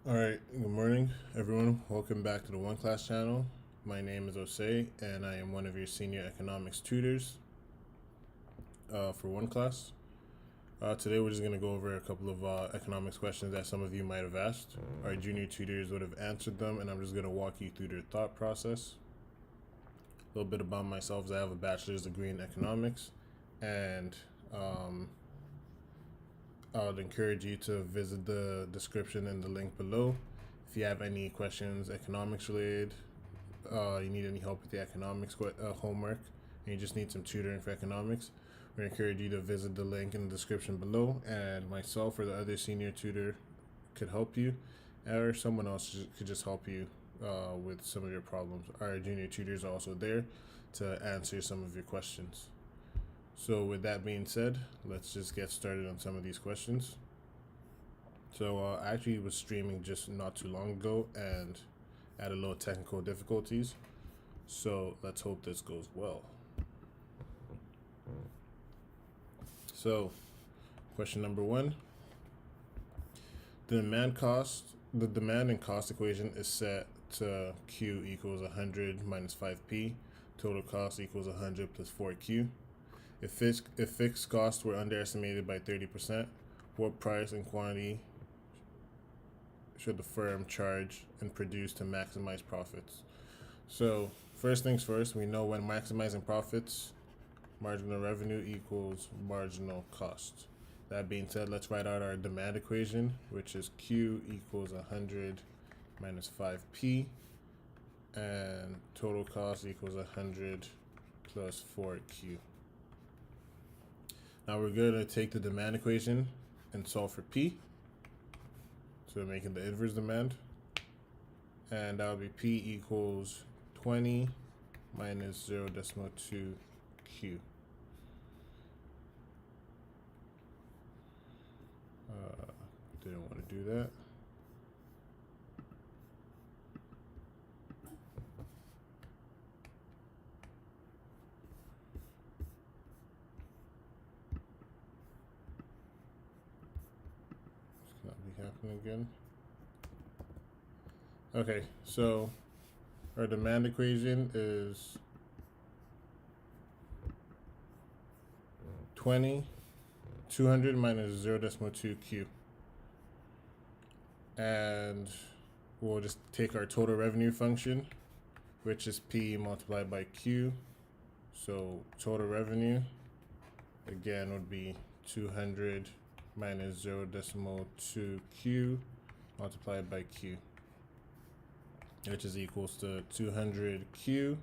Alright, good morning everyone. Welcome back to the OneClass channel. My name is Osehi and I am one of your senior economics tutors for OneClass. Today we're just going to go over a couple of economics questions that some of you might have asked. Our junior tutors would have answered them, and I'm just going to walk you through their thought process. A little bit about myself is I have a bachelor's degree in economics, and I would encourage you to visit the description and the link below. If you have any questions economics related, you need any help with the economics homework, and you just need some tutoring for economics, we encourage you to visit the link in the description below, and myself or the other senior tutor could help you, or someone else could just help you with some of your problems. Our junior tutors are also there to answer some of your questions. So with that being said, let's just get started on some of these questions. So I actually was streaming just not too long ago and had a little technical difficulties. So let's hope this goes well. So question number 1. The demand and cost equation is set to Q equals 100 minus 5P. Total cost equals 100 plus 4Q. If fixed costs were underestimated by 30%, what price and quantity should the firm charge and produce to maximize profits? So first things first, we know when maximizing profits, marginal revenue equals marginal cost. That being said, let's write out our demand equation, which is Q equals 100 minus 5P, and total cost equals 100 plus 4Q. Now we're going to take the demand equation and solve for P. So we're making the inverse demand. And that would be P equals 20 minus 0.2 Q. Didn't want to do that. It's not be happening again. Okay, so our demand equation is 200 minus 0.2 Q. And we'll just take our total revenue function, which is P multiplied by Q. So total revenue, again, would be 200 minus 0.2 Q multiplied by Q, which is equals to 200 Q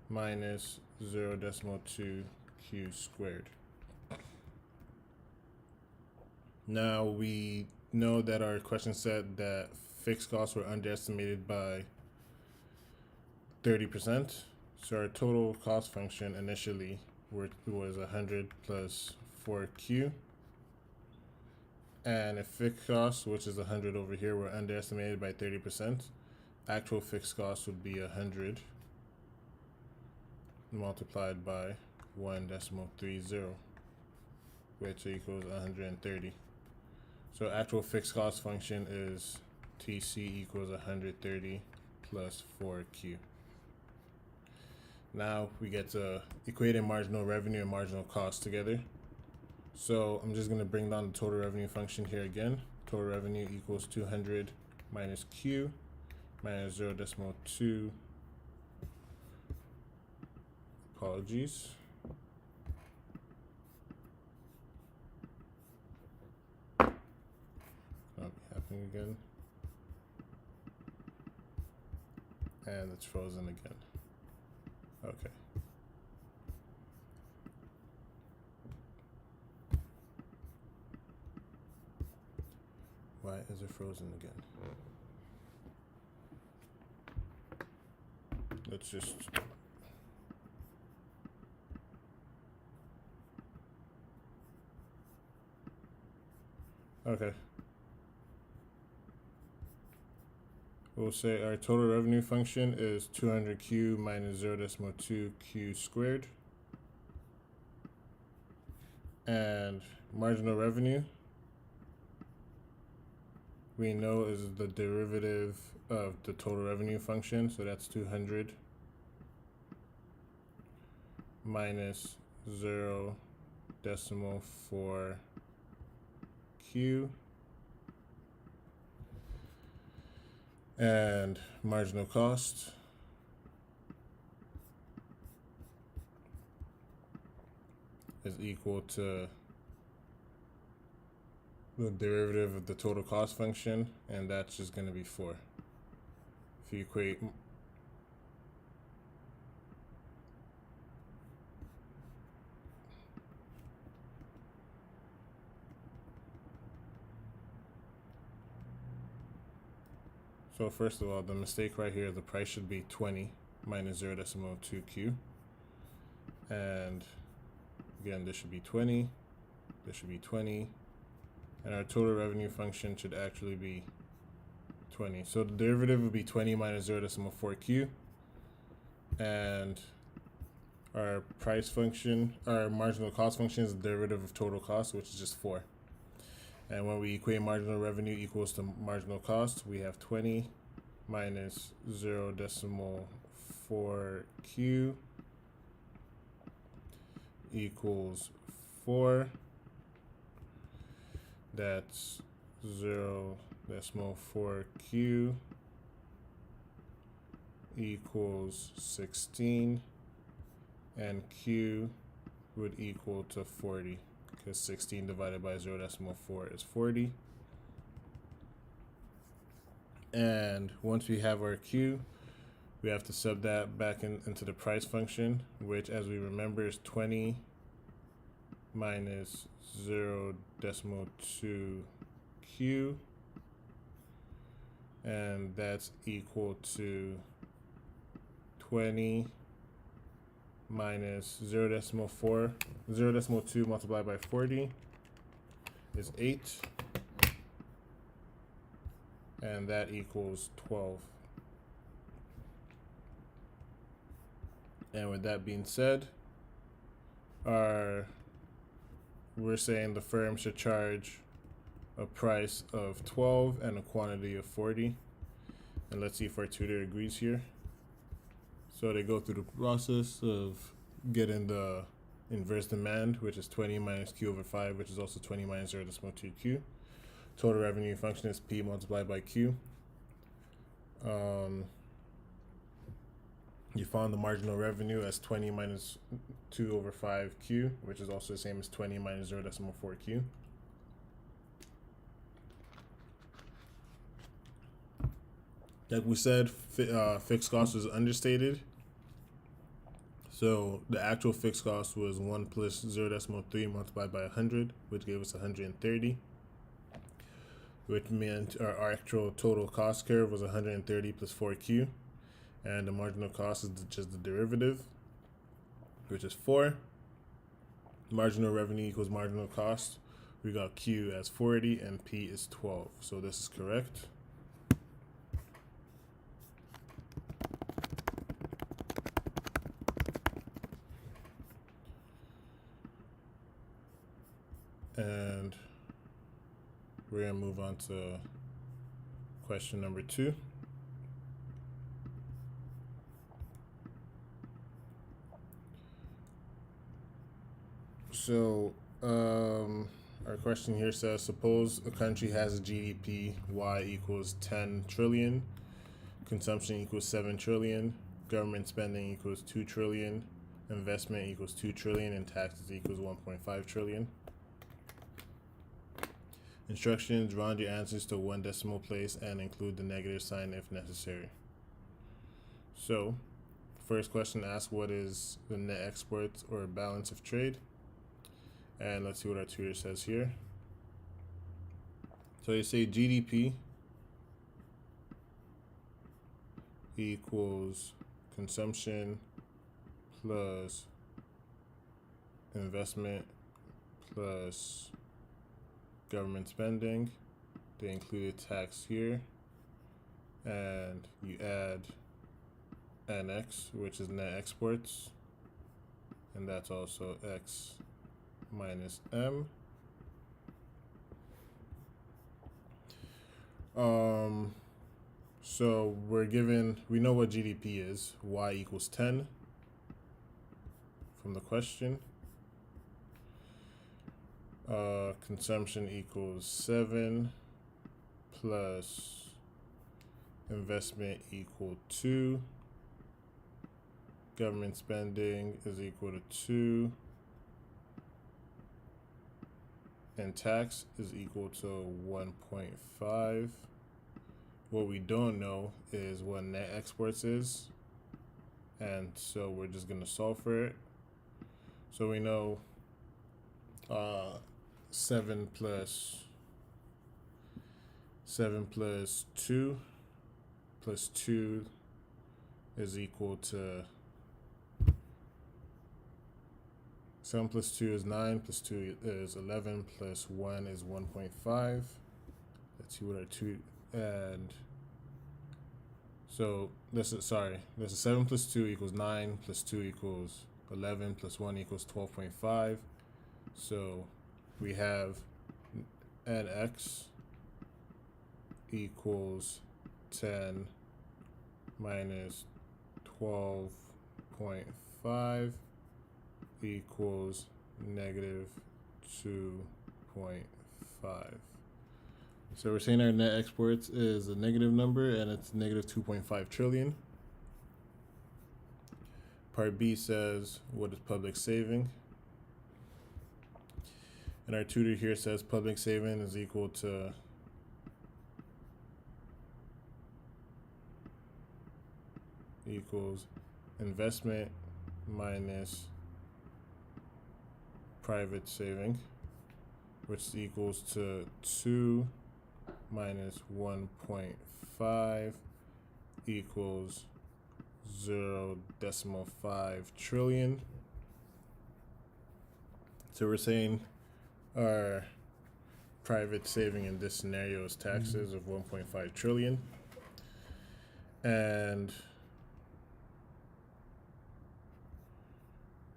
minus 0.2 Q squared. Now we know that our question said that fixed costs were underestimated by 30%. So our total cost function initially was 100 plus 4Q. And if fixed costs, which is 100 over here, were underestimated by 30%, actual fixed costs would be 100 multiplied by 1.30, which equals 130. So actual fixed cost function is TC equals 130 plus 4Q. Now we get to equating marginal revenue and marginal cost together. So I'm just going to bring down the total revenue function here again. Total revenue equals 200 minus Q minus 0.2. Apologies. Not be happening again. And it's frozen again. Okay. Why is it frozen again? Let's just... Okay. We'll say our total revenue function is 200Q minus 0.2 Q squared. And marginal revenue, we know is the derivative of the total revenue function, so that's 200 minus 0.4 Q, and marginal cost is equal to the derivative of the total cost function, and that's just going to be 4. If you equate so first of all, the mistake right here, the price should be 20 minus 0.2 Q, and again, this should be 20, this should be 20, and our total revenue function should actually be 20. So the derivative would be 20 minus 0.4 Q, and our price function, our marginal cost function, is the derivative of total cost, which is just 4. And when we equate marginal revenue equals to marginal cost, we have 20 minus 0.4 Q equals 4. That's 0.4 Q equals 16, and Q would equal to 40, because 16 divided by 0.4 is 40. And once we have our Q, we have to sub that back into the price function, which, as we remember, is 20 minus 0.2 Q, and that's equal to 20 minus 0.4, 0.2 multiplied by 40 is 8, and that equals 12. And with that being said, we're saying the firm should charge a price of 12 and a quantity of 40. And let's see if our tutor agrees here. So they go through the process of getting the inverse demand, which is 20 minus Q over 5, which is also 20 minus 0.2 Q. Total revenue function is P multiplied by Q. You found the marginal revenue as 20 minus 2 over 5 Q, which is also the same as 20 minus 0.4 Q. Like we said, fixed cost was understated. So the actual fixed cost was 1 plus 0.3 multiplied by 100, which gave us 130, which meant our actual total cost curve was 130 plus 4Q, and the marginal cost is just the derivative, which is 4. Marginal revenue equals marginal cost. We got Q as 40 and P is 12, so this is correct. And we're going to move on to question number 2. So our question here says, suppose a country has a GDP Y equals 10 trillion, consumption equals 7 trillion, government spending equals 2 trillion, investment equals 2 trillion, and taxes equals 1.5 trillion. Instructions: round your answers to one decimal place and include the negative sign if necessary. So, first question asks, what is the net exports or balance of trade? And let's see what our tutor says here. So they say GDP equals consumption plus investment plus government spending. They included tax here, and you add NX, which is net exports, and that's also X minus M. So we know what GDP is. Y equals 10 from the question. Consumption equals 7 plus investment equal 2. Government spending is equal to 2. And tax is equal to 1.5. What we don't know is what net exports is. And so we're just going to solve for it. So we know 7 plus 2 plus 2 is equal to 7 plus 2 is 9, plus 2 is 11, plus 1 is 1.5. Let's see what our 2, and so this is 7 plus 2 equals 9, plus 2 equals 11, plus 1 equals 12.5. So we have nx equals 10 minus 12.5 equals negative 2.5. So we're saying our net exports is a negative number, and it's negative 2.5 trillion. Part B says, what is public saving? And our tutor here says public saving is equal to equals investment minus private saving, which equals to 2 minus 1.5 equals 0.5 trillion. So we're saying our private saving in this scenario is taxes of 1.5 trillion. And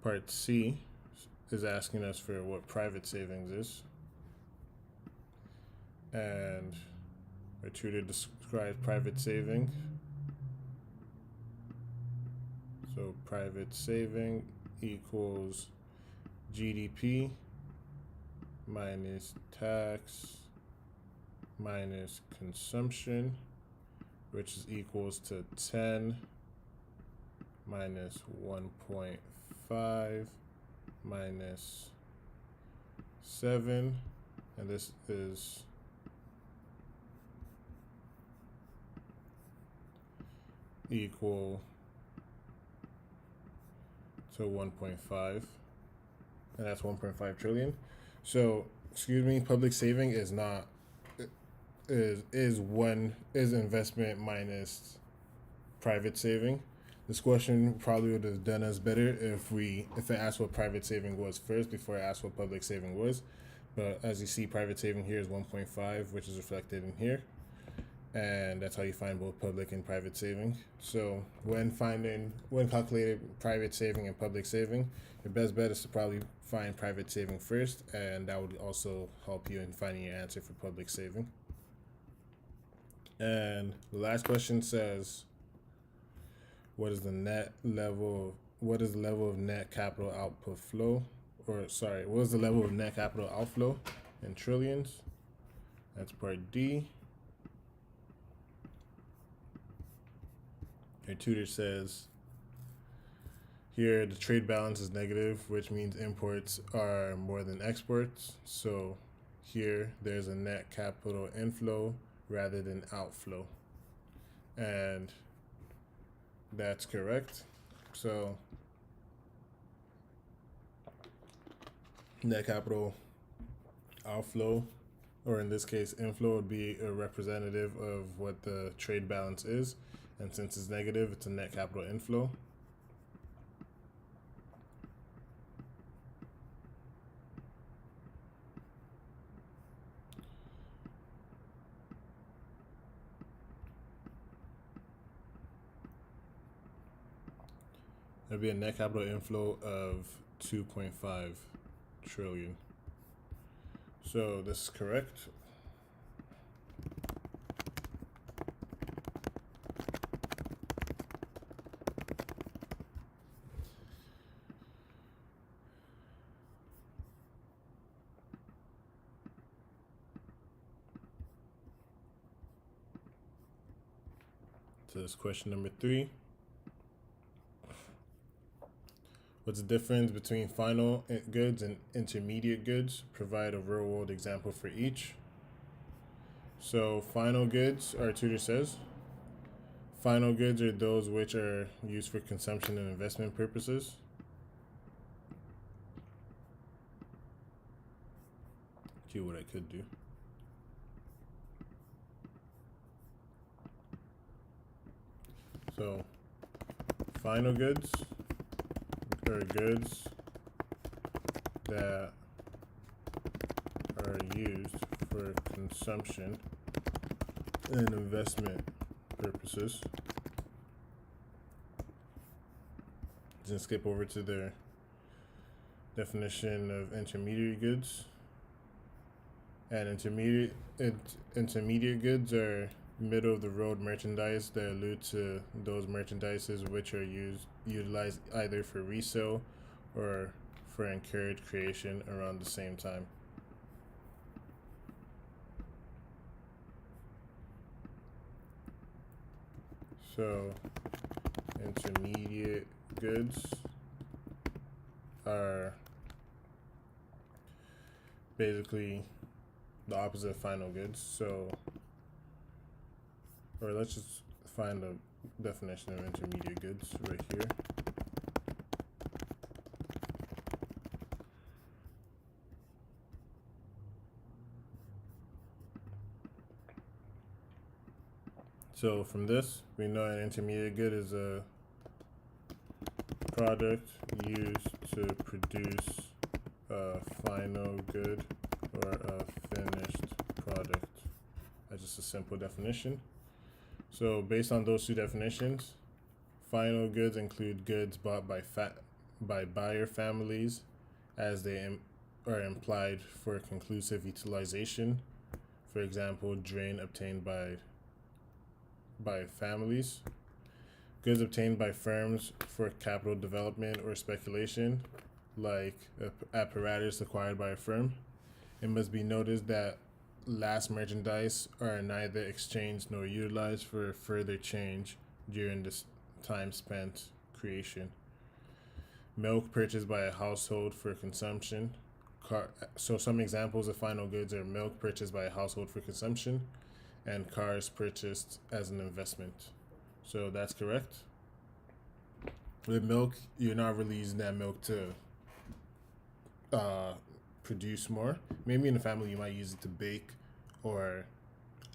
part C is asking us for what private savings is. And our tutor describes private saving. So private saving equals GDP minus tax minus consumption, which is equals to 10 minus 1.5 minus 7, and this is equal to 1.5, and that's 1.5 trillion. So, excuse me, public saving is not is investment minus private saving. This question probably would have done us better if it asked what private saving was first before it asked what public saving was. But as you see, private saving here is 1.5, which is reflected in here. And that's how you find both public and private saving. So when calculating private saving and public saving, your best bet is to probably find private saving first, and that would also help you in finding your answer for public saving. And the last question says, what is the level of net capital output flow? What is the level of net capital outflow in trillions? That's part D. Your tutor says here the trade balance is negative, which means imports are more than exports. So here there's a net capital inflow rather than outflow. And that's correct. So net capital outflow, or in this case inflow, would be a representative of what the trade balance is. And since it's negative, it's a net capital inflow. There'll be a net capital inflow of 2.5 trillion. So this is correct. So this question number 3. What's the difference between final goods and intermediate goods? Provide a real-world example for each. So final goods, our tutor says, final goods are those which are used for consumption and investment purposes. See what I could do. So final goods are goods that are used for consumption and investment purposes. Then skip over to their definition of intermediate goods. And intermediate goods are middle of the road merchandise that allude to those merchandises which are utilized either for resale or for encouraged creation around the same time. So intermediate goods are basically the opposite of final goods. So, or let's just find a definition of intermediate goods right here. So from this, we know an intermediate good is a product used to produce a final good or a finished product. That's just a simple definition. So based on those two definitions, final goods include goods bought by buyer families as they are implied for conclusive utilization. For example, drain obtained by families. Goods obtained by firms for capital development or speculation, like apparatus acquired by a firm. It must be noted that last merchandise are neither exchanged nor utilized for further change during this time spent creation. Milk purchased by a household for consumption. So some examples of final goods are milk purchased by a household for consumption and cars purchased as an investment. So that's correct. With milk, you're not really using that milk to produce more. Maybe in the family you might use it to bake or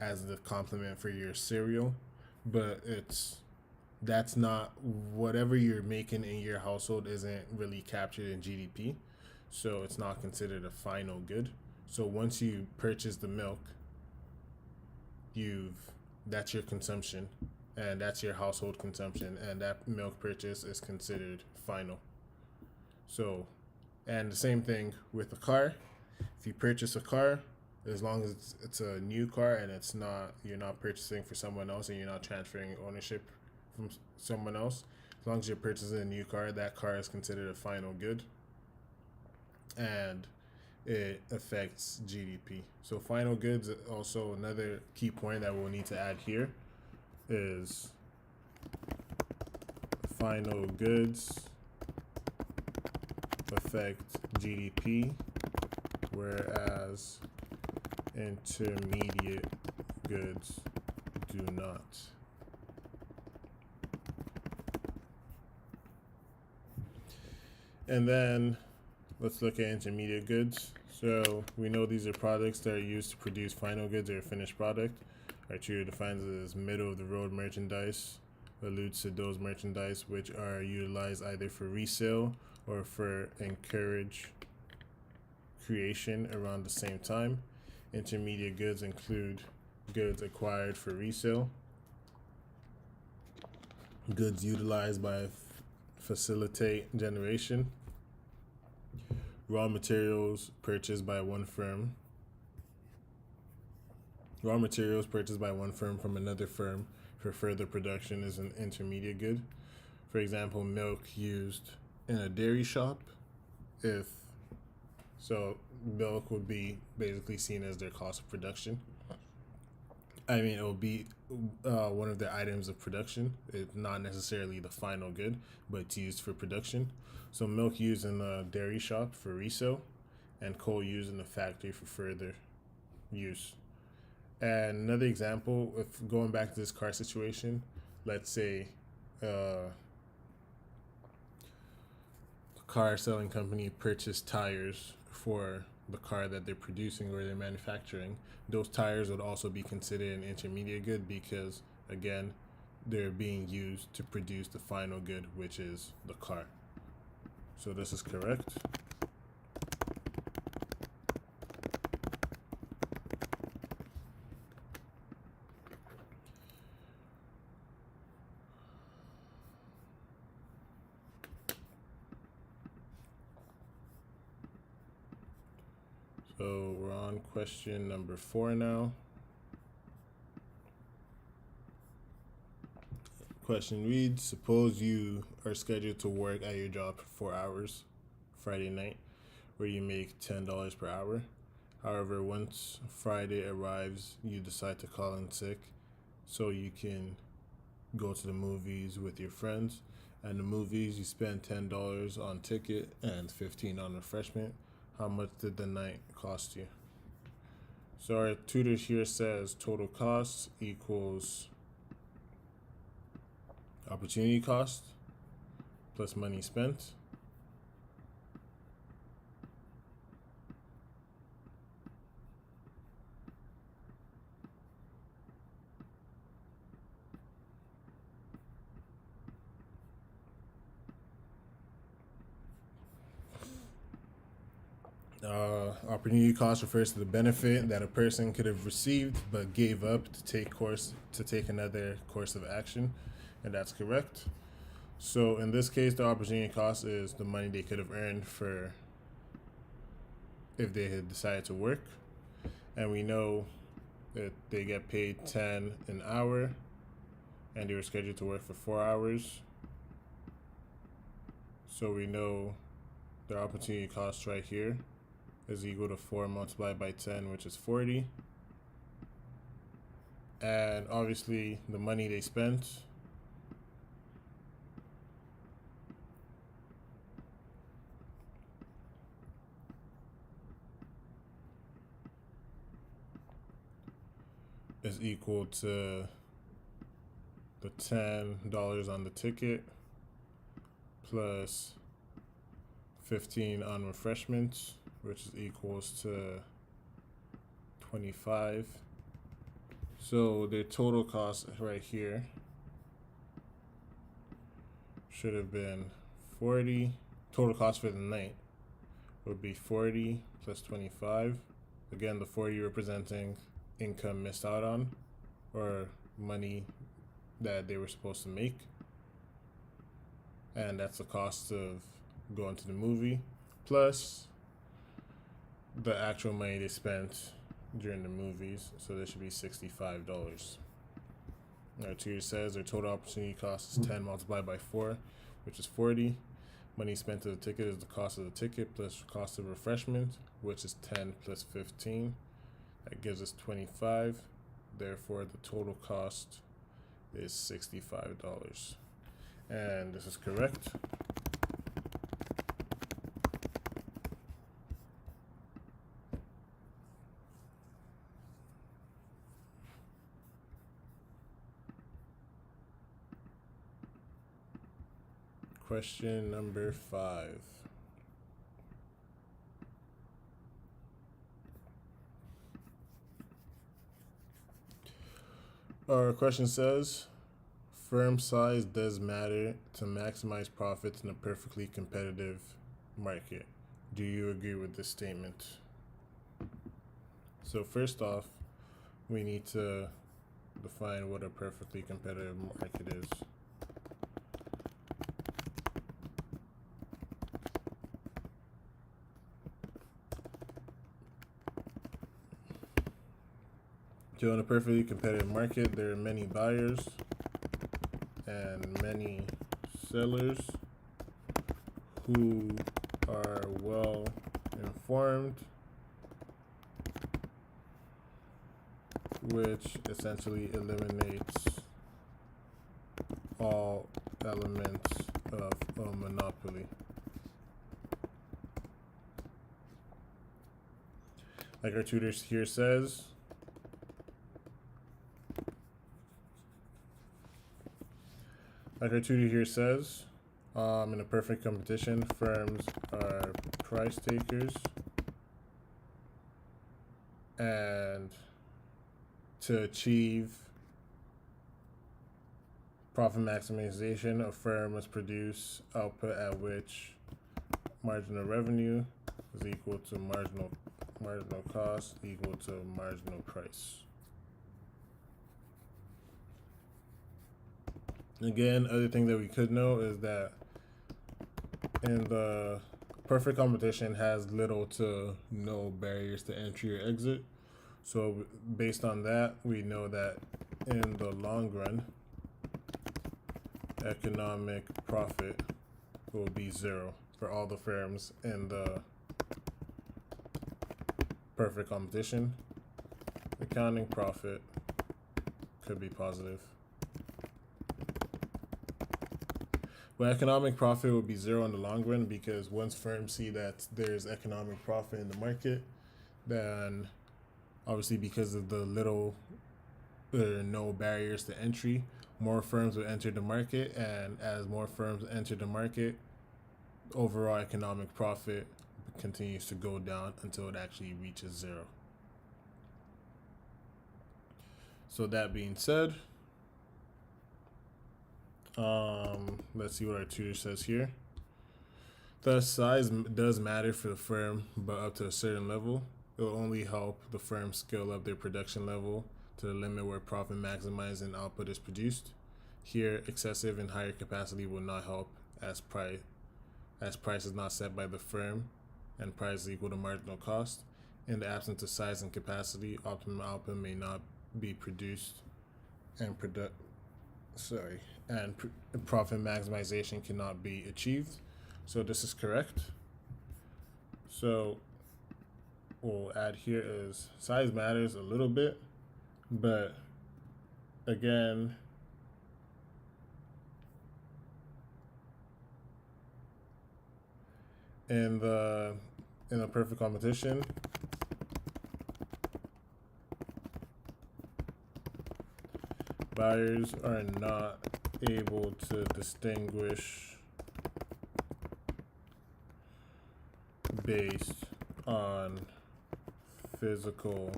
as the complement for your cereal, but that's not whatever you're making in your household isn't really captured in GDP, so it's not considered a final good. So once you purchase the milk, that's your consumption and that's your household consumption, and that milk purchase is considered final. So, and the same thing with a car. If you purchase a car, as long as it's a new car and you're not purchasing for someone else and you're not transferring ownership from someone else, as long as you're purchasing a new car, that car is considered a final good, and it affects GDP. So final goods, also another key point that we'll need to add here is final goods affect GDP, whereas intermediate goods do not. And then let's look at intermediate goods. So we know these are products that are used to produce final goods or a finished product. Our tutor defines it as middle of the road merchandise, alludes to those merchandise which are utilized either for resale or for encourage creation around the same time. Intermediate goods include goods acquired for resale, goods utilized by facilitate generation, raw materials purchased by one firm. Raw materials purchased by one firm from another firm for further production is an intermediate good. For example, milk used in a dairy shop. Milk would be basically seen as their cost of production. I mean, it will be one of their items of production. It's not necessarily the final good, but it's used for production. So milk used in a dairy shop for resale, and coal used in the factory for further use. And another example, if going back to this car situation, let's say a car selling company purchased tires for the car that they're producing or they're manufacturing. Those tires would also be considered an intermediate good because, again, they're being used to produce the final good, which is the car. So this is correct. So we're on question number 4 now. Question reads, suppose you are scheduled to work at your job for 4 hours Friday night, where you make $10 per hour. However, once Friday arrives, you decide to call in sick so you can go to the movies with your friends. And the movies, you spend $10 on ticket and $15 on refreshment. How much did the night cost you? So our tutor here says total cost equals opportunity cost plus money spent opportunity cost refers to the benefit that a person could have received but gave up to take another course of action, and that's correct. So in this case, the opportunity cost is the money they could have earned for if they had decided to work, and we know that they get paid 10 an hour and they were scheduled to work for 4 hours. So we know their opportunity cost right here is equal to 4 multiplied by 10, which is 40. And obviously the money they spent is equal to the $10 on the ticket plus 15 on refreshments, which is equals to 25. So their total cost right here should have been 40. Total cost for the night would be 40 plus 25. Again, the 40 representing income missed out on or money that they were supposed to make. And that's the cost of going to the movie plus the actual money they spent during the movies. So this should be $65. Our tutor says their total opportunity cost is 10 multiplied by 4, which is 40. Money spent to the ticket is the cost of the ticket plus cost of refreshment, which is 10 plus 15. That gives us 25. Therefore, the total cost is $65. And this is correct. Question number 5. Our question says, firm size does matter to maximize profits in a perfectly competitive market. Do you agree with this statement? So first off, we need to define what a perfectly competitive market is. So in a perfectly competitive market, there are many buyers and many sellers who are well informed which essentially eliminates all elements of a monopoly. Like our tutor here says, in a perfect competition, firms are price takers, and to achieve profit maximization, a firm must produce output at which marginal revenue is equal to marginal cost equal to marginal price. Again, other thing that we could know is that in the perfect competition has little to no barriers to entry or exit. So based on that, we know that in the long run, economic profit will be 0 for all the firms in the perfect competition. Accounting profit could be positive. But economic profit will be 0 in the long run, because once firms see that there's economic profit in the market, then obviously because of the little or no barriers to entry, more firms will enter the market, and as more firms enter the market, overall economic profit continues to go down until it actually reaches 0. So that being said, let's see what our tutor says here. Thus, size does matter for the firm, but up to a certain level. It will only help the firm scale up their production level to the limit where profit maximizing output is produced. Here, excessive and higher capacity will not help, as price is not set by the firm, and price is equal to marginal cost. In the absence of size and capacity, optimum output may not be produced, and profit maximization cannot be achieved. So this is correct. So we'll add here is size matters a little bit, but again, in the perfect competition, buyers are not able to distinguish based on physical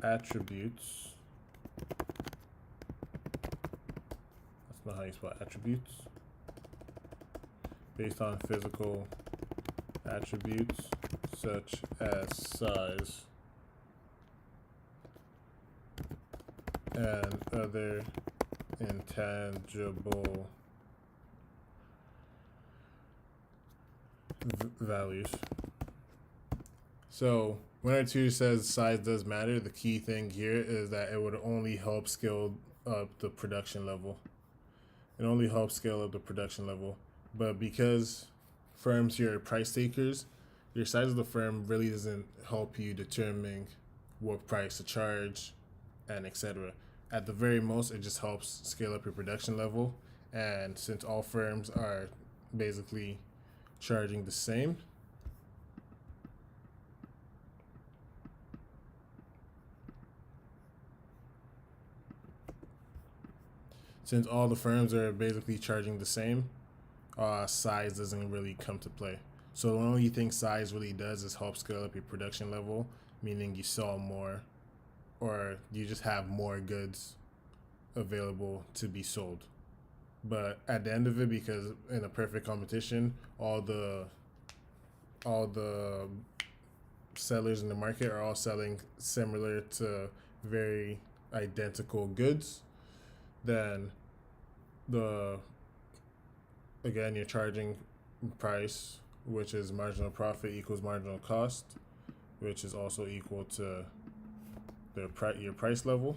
attributes. That's not how you spell attributes. Based on physical attributes such as size and other intangible values. So when our tutor says size does matter, the key thing here is that it would only help scale up the production level. It only helps scale up the production level. But because firms here are price takers, your size of the firm really doesn't help you determine what price to charge and etc. At the very most, it just helps scale up your production level. And since all firms are basically charging the same, size doesn't really come to play. So the only thing size really does is help scale up your production level, meaning you sell more, or you just have more goods available to be sold. But at the end of it, because in a perfect competition, all the sellers in the market are all selling similar to very identical goods, then you're charging price, which is marginal profit equals marginal cost, which is also equal to your price level,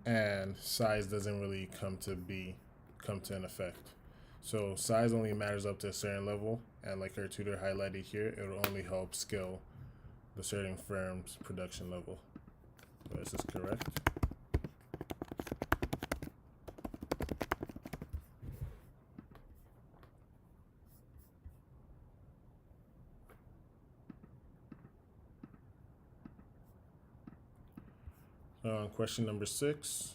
and size doesn't really come to an effect. So size only matters up to a certain level, and like our tutor highlighted here, it will only help scale the certain firm's production level. So this is correct. Question number 6.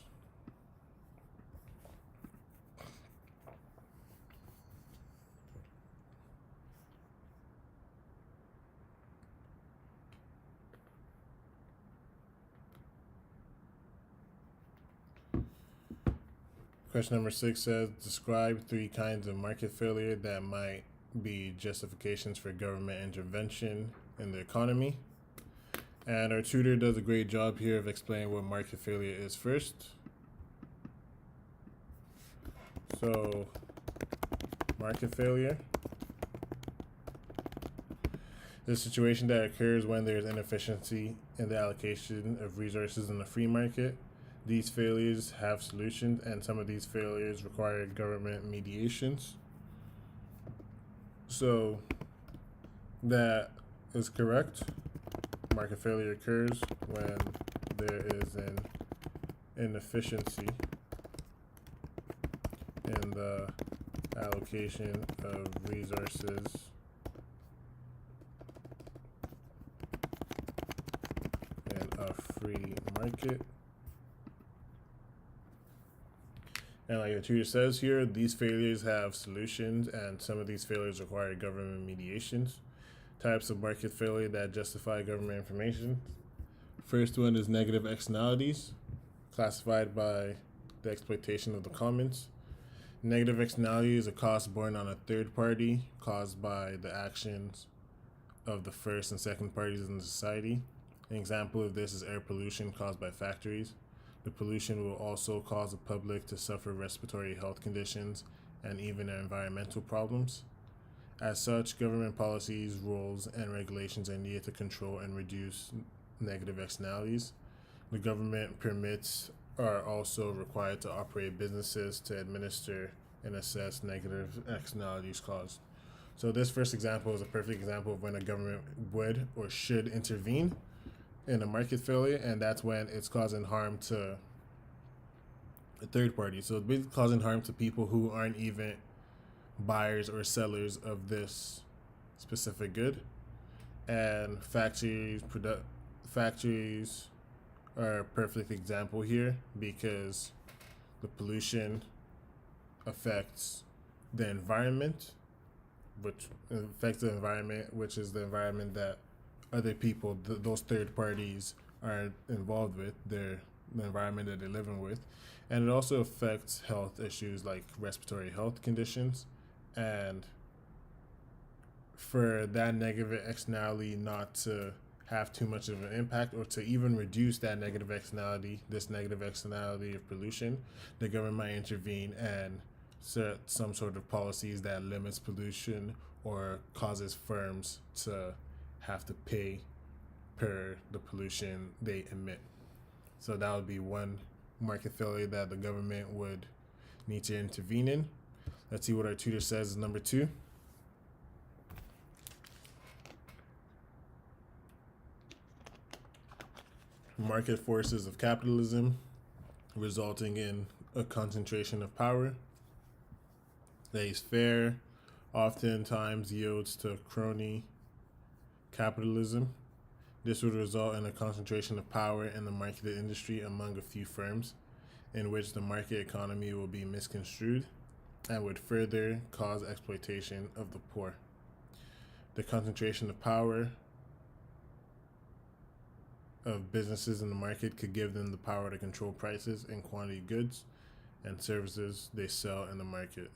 Question number 6 says, describe 3 kinds of market failure that might be justifications for government intervention in the economy. And our tutor does a great job here of explaining what market failure is first. So, market failure is a situation that occurs when there is inefficiency in the allocation of resources in the free market. These failures have solutions, and some of these failures require government mediations. So, that is correct. Market failure occurs when there is an inefficiency in the allocation of resources in a free market. And like the tutor says here, these failures have solutions, and some of these failures require government mediations. Types of market failure that justify government information. First one is negative externalities, classified by the exploitation of the commons. Negative externality is a cost borne on a third party caused by the actions of the first and second parties in the society. An example of this is air pollution caused by factories. The pollution will also cause the public to suffer respiratory health conditions and even environmental problems. As such, government policies, rules, and regulations are needed to control and reduce negative externalities. The government permits are also required to operate businesses to administer and assess negative externalities caused. So this first example is a perfect example of when a government would or should intervene in a market failure, and that's when it's causing harm to a third party. So it's basically causing harm to people who aren't even buyers or sellers of this specific good. And factories are a perfect example here because the pollution affects the environment, which is the environment that other people, those third parties, are involved with, the environment that they're living with. And it also affects health issues like respiratory health conditions. And for that negative externality not to have too much of an impact, or to even reduce that negative externality, this negative externality of pollution, the government might intervene and set some sort of policies that limits pollution or causes firms to have to pay per the pollution they emit. So that would be one market failure that the government would need to intervene in. Let's see what our tutor says is number 2. Market forces of capitalism resulting in a concentration of power that is fair, oftentimes yields to crony capitalism. This would result in a concentration of power in the marketed industry among a few firms, in which the market economy will be misconstrued and would further cause exploitation of the poor. The concentration of power of businesses in the market could give them the power to control prices and quantity of goods and services they sell in the market.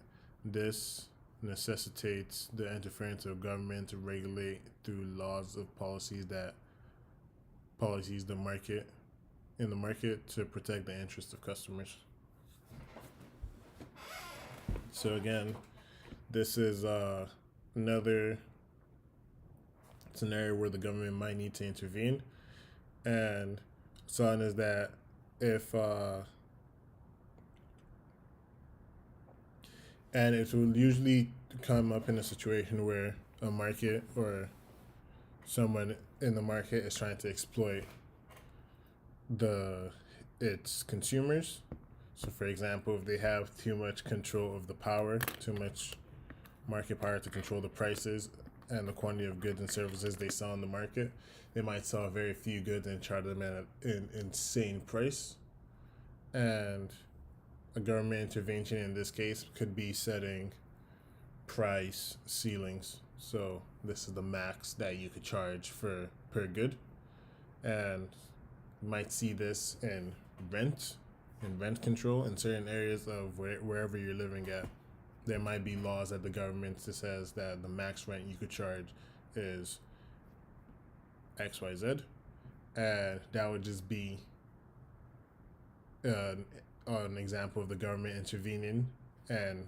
This necessitates the interference of government to regulate through laws of policies the market in the market to protect the interests of customers. So again, this is another scenario where the government might need to intervene. And son is that if and it will usually come up in a situation where a market or someone in the market is trying to exploit the its consumers. So, for example, if they have too much control of the power, too much market power to control the prices and the quantity of goods and services they sell on the market, they might sell very few goods and charge them at an insane price. And a government intervention in this case could be setting price ceilings. So this is the max that you could charge for per good, and you might see this in rent control in certain areas of wherever you're living at. There might be laws that the government says that the max rent you could charge is XYZ, and that would just be an example of the government intervening and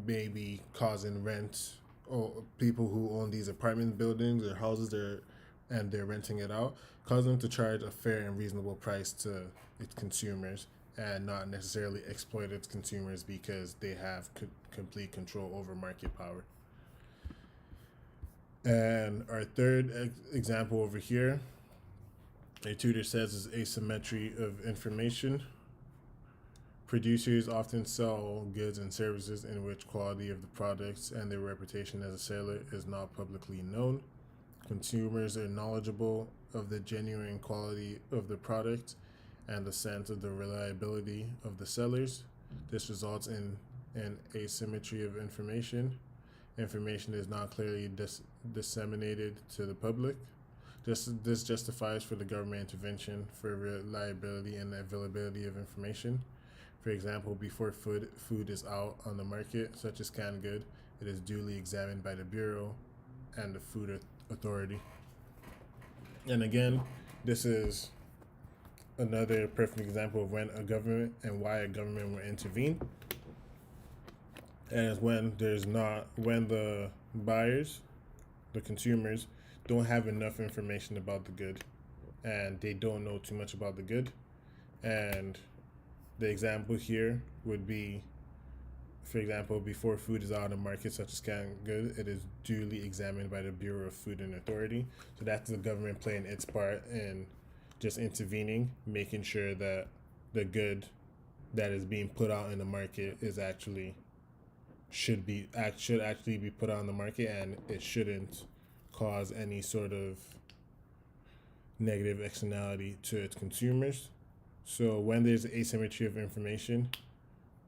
maybe causing rent, or people who own these apartment buildings or houses and they're renting it out, cause them to charge a fair and reasonable price to its consumers and not necessarily exploit its consumers because they have complete control over market power. And our third example over here, a tutor says, is asymmetry of information. Producers often sell goods and services in which quality of the products and their reputation as a seller is not publicly known. Consumers are knowledgeable of the genuine quality of the product and the sense of the reliability of the sellers. This results in an asymmetry of information. Information is not clearly disseminated to the public. This justifies for the government intervention for reliability and availability of information. For example, before food is out on the market, such as canned good, it is duly examined by the Bureau and the Food Authority. And again, this is another perfect example of when a government and why a government will intervene. And it's when the buyers, the consumers, don't have enough information about the good and they don't know too much about the good. And the example here would be, for example, before food is out on the market, such as canned good, it is duly examined by the Bureau of Food and Authority. So that's the government playing its part in just intervening, making sure that the good that is being put out in the market is should actually be put out on the market, and it shouldn't cause any sort of negative externality to its consumers. So when there's asymmetry of information,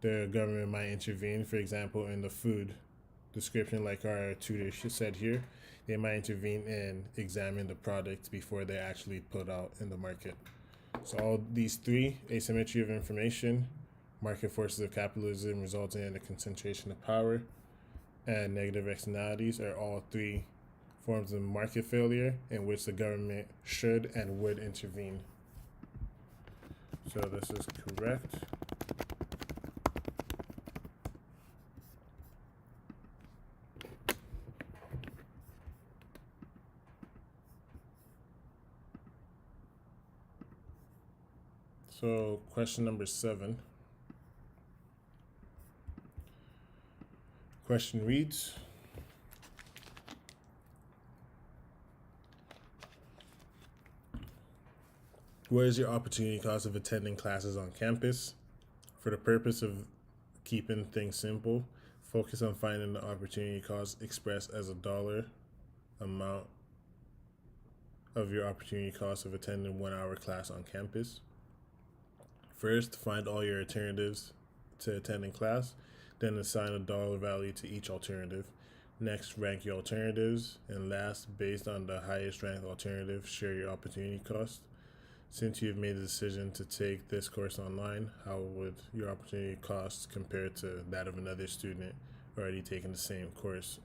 the government might intervene. For example, in the food description, like our tutor said here, they might intervene and examine the products before they're actually put out in the market. So all these three, asymmetry of information, market forces of capitalism resulting in a concentration of power, and negative externalities, are all three forms of market failure in which the government should and would intervene. So this is correct. So question number 7. Question reads, what is your opportunity cost of attending classes on campus? For the purpose of keeping things simple, focus on finding the opportunity cost expressed as a dollar amount of your opportunity cost of attending 1 hour class on campus. First, find all your alternatives to attending class, then assign a dollar value to each alternative. Next, rank your alternatives, and last, based on the highest ranked alternative, share your opportunity cost. Since you've made the decision to take this course online, how would your opportunity cost compare to that of another student already taking the same course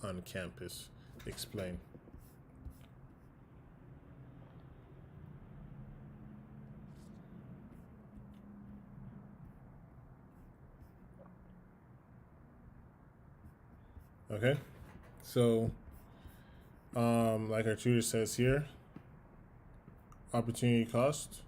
on campus? Explain. Okay, so like our tutor says here, opportunity cost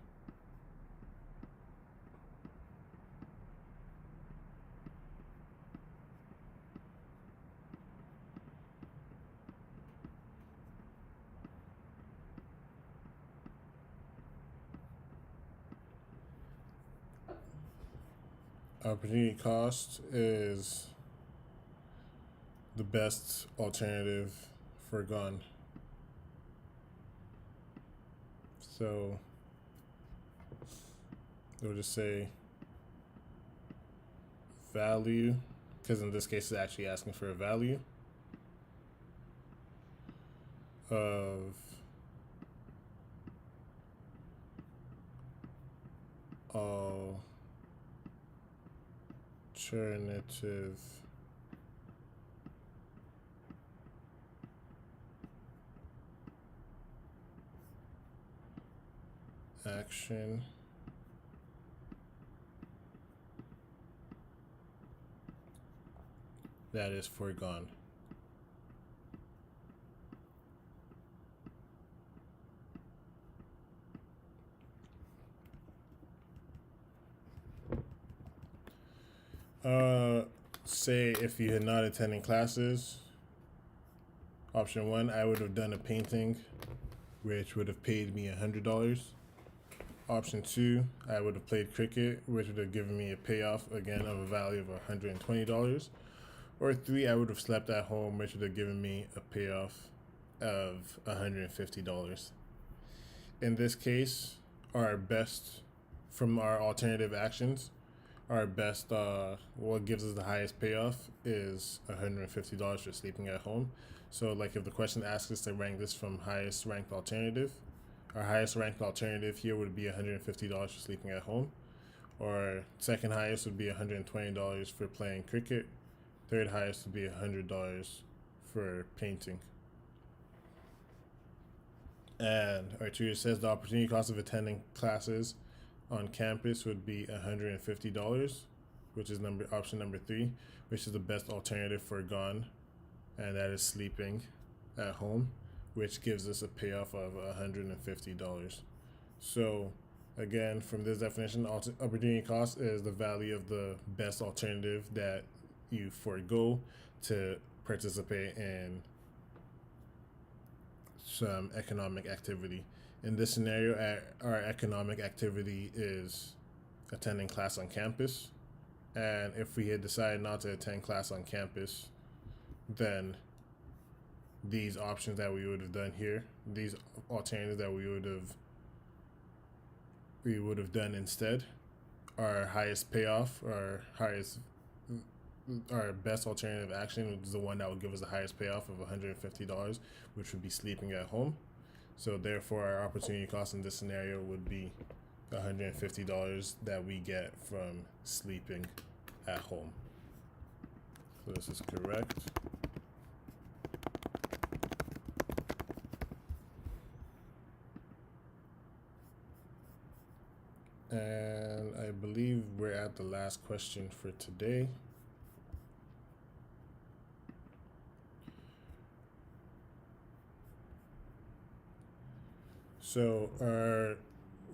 opportunity cost is the best alternative foregone. So we'll just say value, because in this case it's actually asking for a value of alternative action that is foregone. Say if you had not attending classes, option 1, I would have done a painting, which would have paid me $100. Option 2, I would have played cricket, which would have given me a payoff again of a value of $120. Or 3, I would have slept at home, which would have given me a payoff of $150. In this case, our best from our alternative actions, our best, what gives us the highest payoff is $150 for sleeping at home. So like if the question asks us to rank this from highest ranked alternative, our highest ranked alternative here would be $150 for sleeping at home. Or second highest would be $120 for playing cricket. Third highest would be $100 for painting. And our tutor says the opportunity cost of attending classes on campus would be $150, which is option number 3, which is the best alternative foregone, and that is sleeping at home, which gives us a payoff of $150. So again, from this definition, opportunity cost is the value of the best alternative that you forego to participate in some economic activity. In this scenario, our economic activity is attending class on campus. And if we had decided not to attend class on campus, then these options that we would have done here, these alternatives that we would have done instead, our highest payoff, our best alternative action is the one that would give us the highest payoff of $150, which would be sleeping at home. So therefore, our opportunity cost in this scenario would be $150 that we get from sleeping at home. So this is correct. And I believe we're at the last question for today. So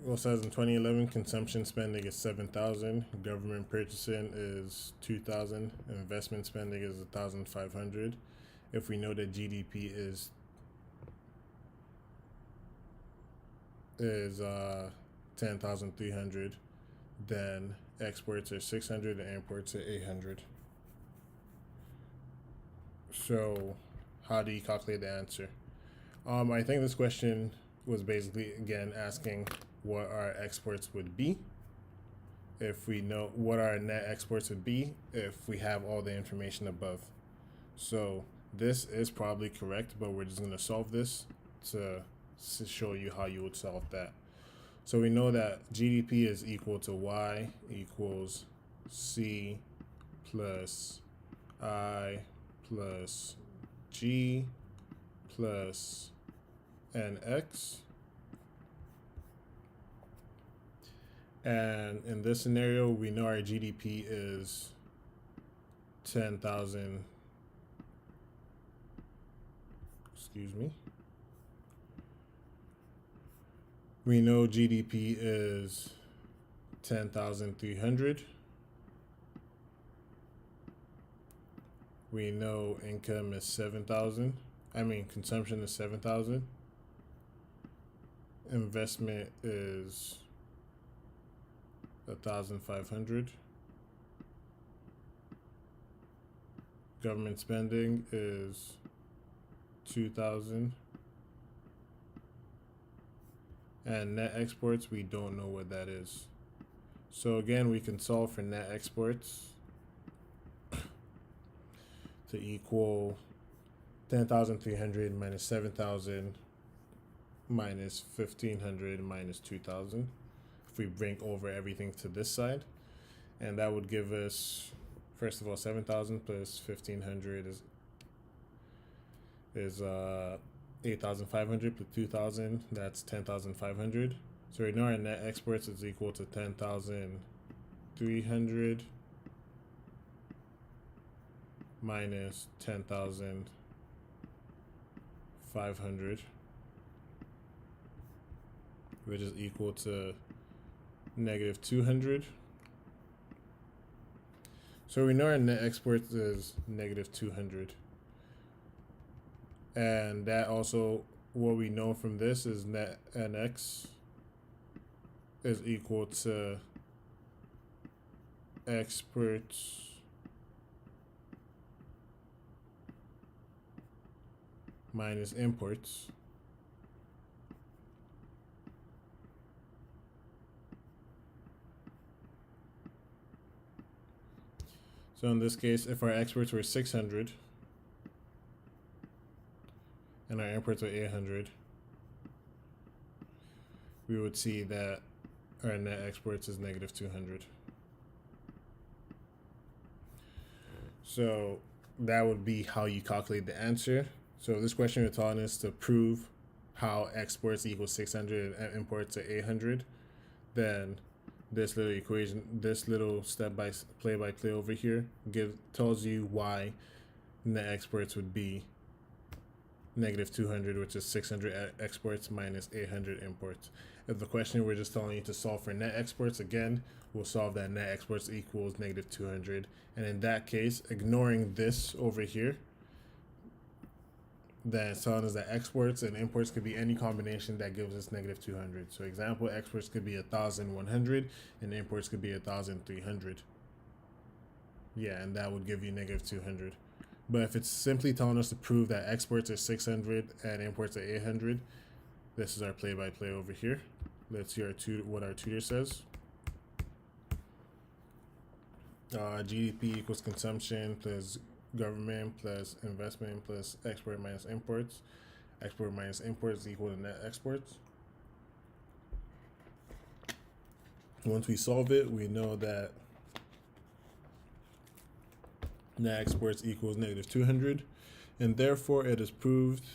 it says in 2011, consumption spending is $7,000, government purchasing is $2,000, investment spending is $1,500. If we know that GDP is 10,300, then exports are 600 and imports are 800. So how do you calculate the answer? I think this question was basically again asking what our exports would be if we know what our net exports would be if we have all the information above. So this is probably correct, but we're just going to solve this to show you how you would solve that. So we know that GDP is equal to Y equals C plus I plus G plus NX. And in this scenario, we know our GDP is 10,000. Excuse me. We know GDP is 10,300. We know income is 7,000. Consumption is 7,000. Investment is 1,500. Government spending is 2,000. And net exports, we don't know what that is. So again, we can solve for net exports to equal 10,300 minus 7,000 minus 1,500 minus 2,000. If we bring over everything to this side, and that would give us, first of all, 7,000 plus 1,500 is 8,500 plus 2,000. That's 10,500. So right now our net exports is equal to 10,300 minus 10,500, which is equal to negative 200. So we know our net exports is negative 200. And that also, what we know from this is net NX is equal to exports minus imports. So in this case, if our exports were 600 and our imports are 800, we would see that our net exports is negative 200. So that would be how you calculate the answer. So this question we're telling us to prove how exports equals 600 and imports are 800, then this little equation, this little play-by-play over here tells you why net exports would be negative 200, which is 600 exports minus 800 imports. If the question we're just telling you to solve for net exports, again, we'll solve that net exports equals negative 200. And in that case, ignoring this over here, then it's telling us that exports and imports could be any combination that gives us negative 200. So example, exports could be 1,100 and imports could be 1,300. Yeah, and that would give you negative 200. But if it's simply telling us to prove that exports are 600 and imports are 800, this is our play-by-play over here. Let's see what our tutor says. GDP equals consumption plus government plus investment plus export minus imports. Export minus imports is equal to net exports. Once we solve it, we know that net exports equals negative 200, and therefore it is proved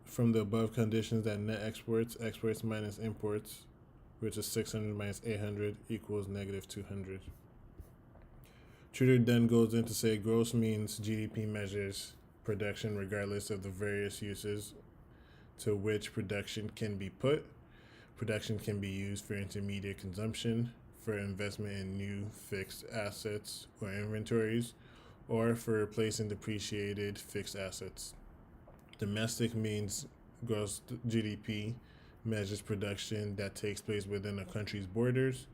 from the above conditions that net exports minus imports, which is 600 minus 800, equals negative 200. Tutor then goes in to say gross means GDP measures production regardless of the various uses to which production can be put. Production can be used for intermediate consumption, for investment in new fixed assets or inventories, or for replacing depreciated fixed assets. Domestic means gross GDP measures production that takes place within a country's borders.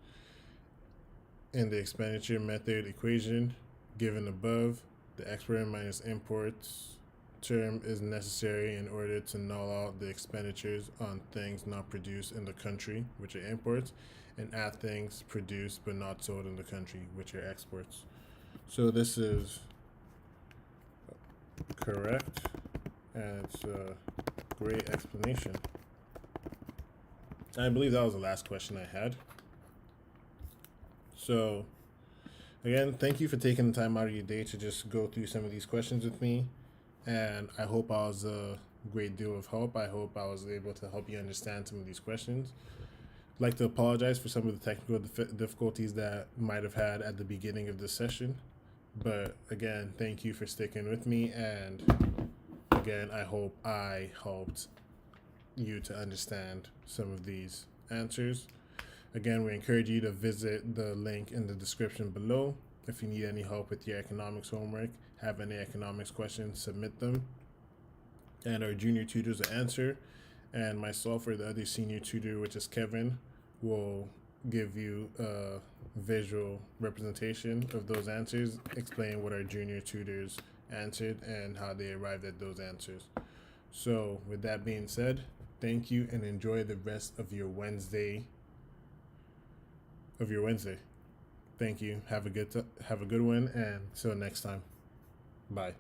In the expenditure method equation given above, the export minus imports term is necessary in order to null out the expenditures on things not produced in the country, which are imports, and add things produced but not sold in the country, which are exports. So this is correct, and it's a great explanation. I believe that was the last question I had. So, again, thank you for taking the time out of your day to just go through some of these questions with me. And I hope I was a great deal of help. I hope I was able to help you understand some of these questions. I'd like to apologize for some of the technical difficulties that might have had at the beginning of this session. But again, thank you for sticking with me. And again, I hope I helped you to understand some of these answers. Again, we encourage you to visit the link in the description below. If you need any help with your economics homework, have any economics questions, submit them. And our junior tutors will answer. And myself or the other senior tutor, which is Kevin, will give you a visual representation of those answers, explain what our junior tutors answered and how they arrived at those answers. So with that being said, thank you and enjoy the rest of your Wednesday. Thank you. Have a good one, and till next time. Bye.